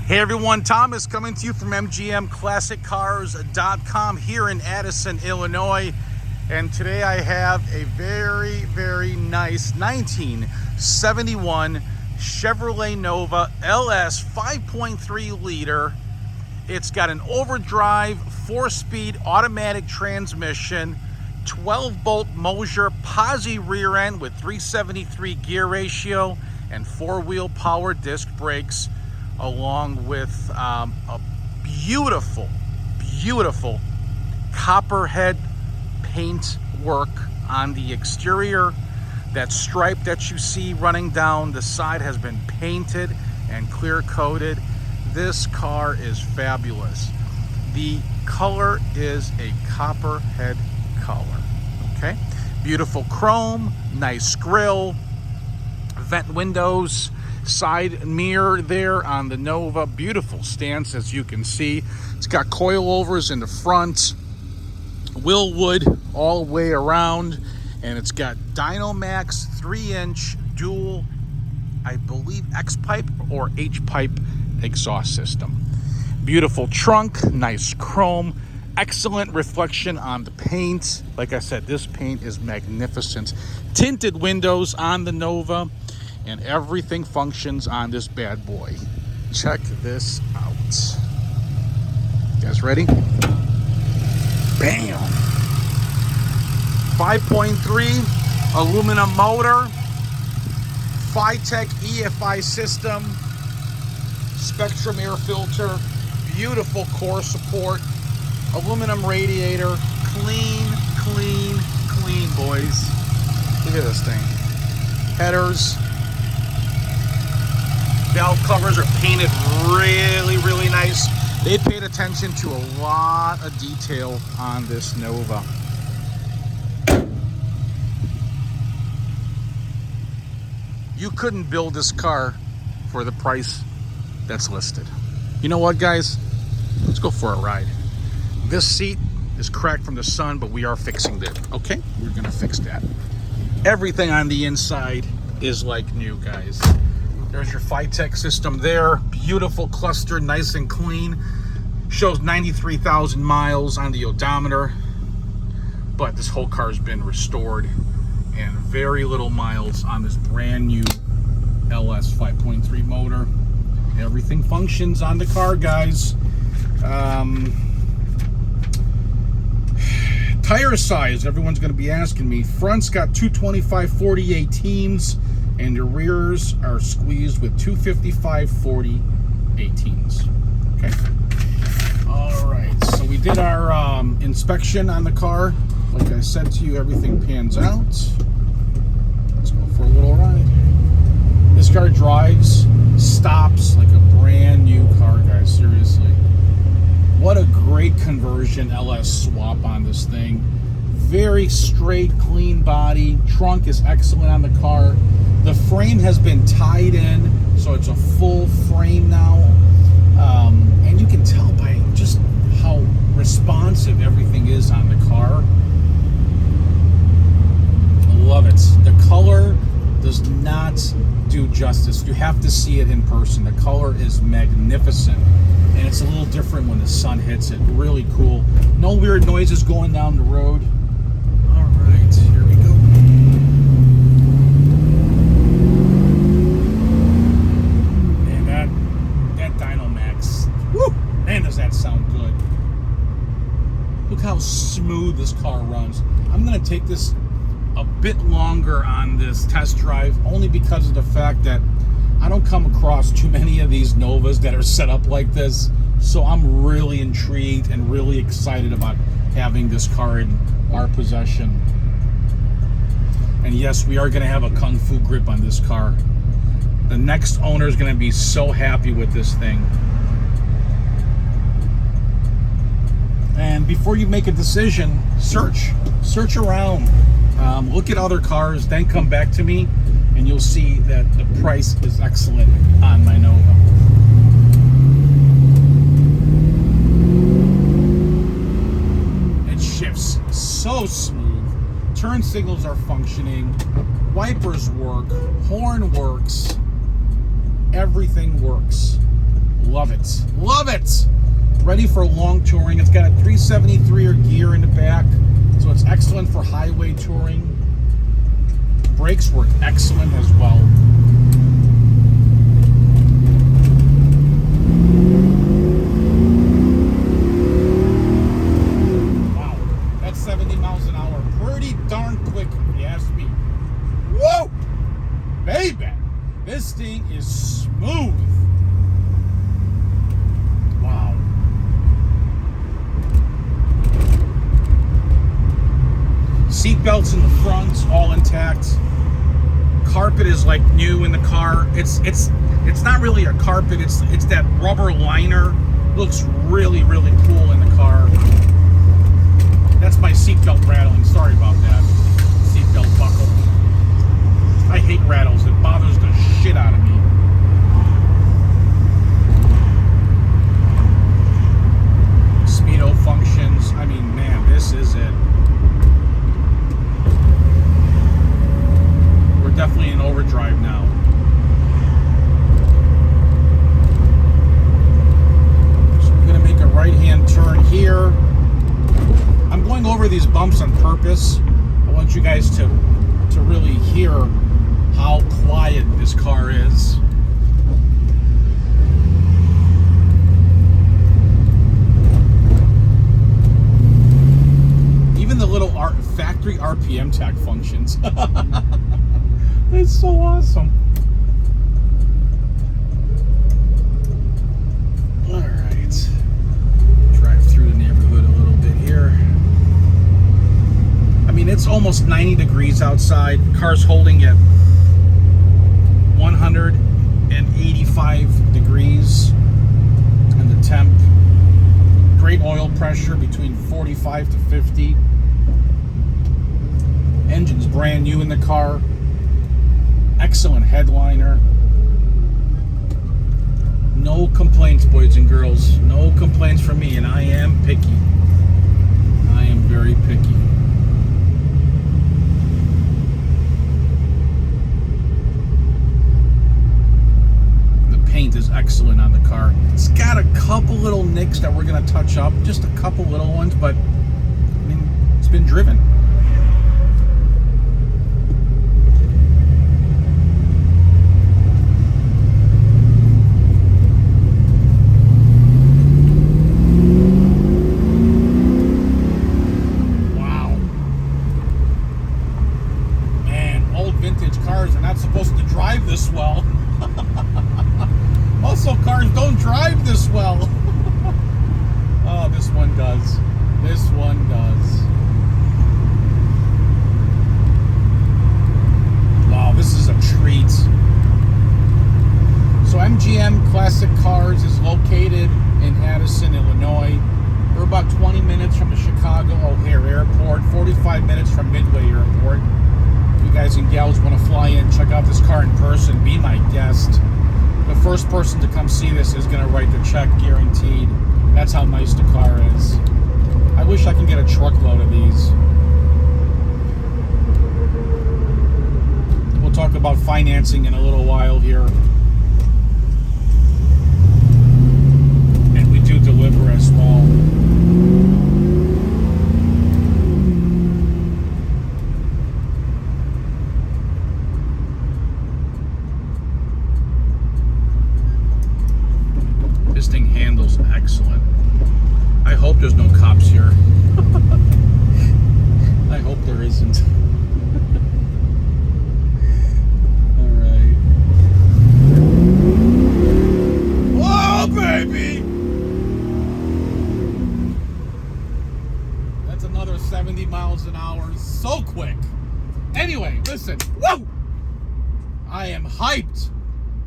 Hey everyone, Thomas coming to you from MGMClassicCars.com here in Addison, Illinois. And today I have a very, very nice 1971 Chevrolet Nova LS 5.3 liter. It's got an overdrive, 4-speed automatic transmission, 12-bolt Moser posi rear end with 373 gear ratio and 4-wheel power disc brakes, along with a beautiful, beautiful Copperhead paint work on the exterior. That stripe that you see running down the side has been painted and clear coated. This car is fabulous. The color is a Copperhead color, okay? Beautiful chrome, nice grille, vent windows, side mirror there on the Nova. Beautiful stance, as you can see. It's got coilovers in the front, Wilwood all the way around, and it's got Dynomax 3-inch dual, I believe, X-pipe or H-pipe exhaust system. Beautiful trunk, nice chrome, excellent reflection on the paint. Like I said, this paint is magnificent. Tinted windows on the Nova, and everything functions on this bad boy. Check this out. You guys ready? Bam! 5.3 aluminum motor, Phytech EFI system, Spectrum air filter, beautiful core support, aluminum radiator, clean, clean, clean, boys. Look at this thing. Headers. Valve covers are painted really, really nice. They paid attention to a lot of detail on this Nova. You couldn't build this car for the price that's listed. You know what, guys? Let's go for a ride. This seat is cracked from the sun, but we are fixing it, okay? We're gonna fix that. Everything on the inside is like new, guys. There's your Phytech system there. Beautiful cluster, nice and clean. Shows 93,000 miles on the odometer. But this whole car's been restored, and very little miles on this brand new LS 5.3 motor. Everything functions on the car, guys. Tire size, everyone's going to be asking me. Front's got 225/40 18s, and the rears are squeezed with 255/40 18s. Okay. All right. So we did our inspection on the car. Like I said to you, everything pans out. Let's go for a little ride. This car drives, stops like a brand new car, guys. Seriously. What a great conversion LS swap on this thing. Very straight, clean body. Trunk is excellent on the car. The frame has been tied in, so it's a full frame now. And you can tell by just how responsive everything is on the car. I love it. The color does not do justice. You have to see it in person. The color is magnificent, and it's a little different when the sun hits it. Really cool. No weird noises going down the road. All right, here we go. And that Dynomax, woo, man, does that sound good. Look how smooth this car runs. I'm gonna take this a bit longer on this test drive, only because of the fact that I don't come across too many of these Novas that are set up like this. So I'm really intrigued and really excited about having this car in our possession. And yes, we are going to have a Kung Fu grip on this car. The next owner is going to be so happy with this thing. And before you make a decision, search around. Look at other cars, then come back to me, and you'll see that the price is excellent on my Nova. It shifts so smooth. Turn signals are functioning. Wipers work. Horn works. Everything works. Love it. it. Love it. Ready for long touring. It's got a 373er gear in the back, so it's excellent for highway touring. Brakes work excellent as well. Wow, that's 70 miles an hour. Pretty darn quick, if you ask me. Whoa! Baby! This thing is smooth. Wow. Seatbelts in the front, all intact. Carpet is like new in the car. It's not really a carpet. It's that rubber liner. Looks really, really cool in the car. That's my seatbelt rattling. Sorry about that. Seatbelt buckle. I hate rattles. It bothers the shit out of me. Speedo functions. I mean, man, this is it. We're definitely in overdrive now. So we're going to make a right-hand turn here. I'm going over these bumps on purpose. I want you guys to really hear how quiet this car is. Even the little factory RPM tach functions. It's so awesome. All right. Drive through the neighborhood a little bit here. I mean, it's almost 90 degrees outside. Car's holding at 185 degrees and the temp. Great oil pressure between 45 to 50. Engine's brand new in the car. Excellent headliner. No complaints, boys and girls. No complaints from me, and I am picky. I am very picky. Paint is excellent on the car. It's got a couple little nicks that we're going to touch up, just a couple little ones, but I mean, it's been driven. Wow. Man, old vintage cars are not supposed to drive this well. Also, cars don't drive this well. Oh, this one does. This one does. Wow, this is a treat. So MGM Classic Cars is located in Addison, Illinois. We're about 20 minutes from the Chicago O'Hare Airport, 45 minutes from Midway Airport. If you guys and gals want to fly in, check out this car in person, be my guest. The first person to come see this is going to write the check, guaranteed. That's how nice the car is. I wish I could get a truckload of these. We'll talk about financing in a little while here. And we do deliver as well. This thing handles excellent. I hope there's no cops here. I hope there isn't. All right. Whoa, baby! That's another 70 miles an hour. So quick. Anyway, listen. Whoa! I am hyped.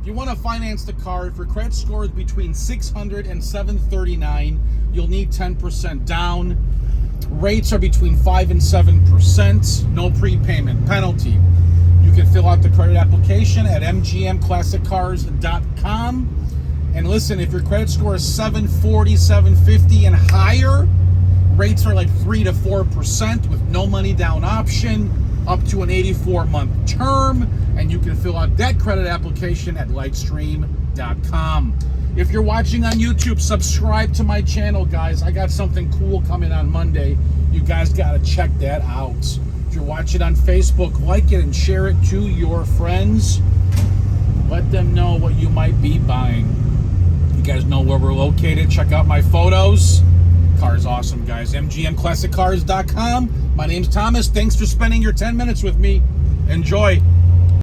If you want to finance the car, if your credit score is between 600 and 739, you'll need 10% down. Rates are between 5 and 7%. No prepayment penalty. You can fill out the credit application at mgmclassiccars.com. And listen, if your credit score is 740, 750 and higher, rates are like 3 to 4% with no money down option, up to an 84-month term. And you can fill out that credit application at lightstream.com. If you're watching on YouTube, subscribe to my channel, guys. I got something cool coming on Monday. You guys got to check that out. If you're watching on Facebook, like it and share it to your friends. Let them know what you might be buying. You guys know where we're located. Check out my photos. Car's awesome, guys. MGMClassicCars.com. My name's Thomas. Thanks for spending your 10 minutes with me. Enjoy.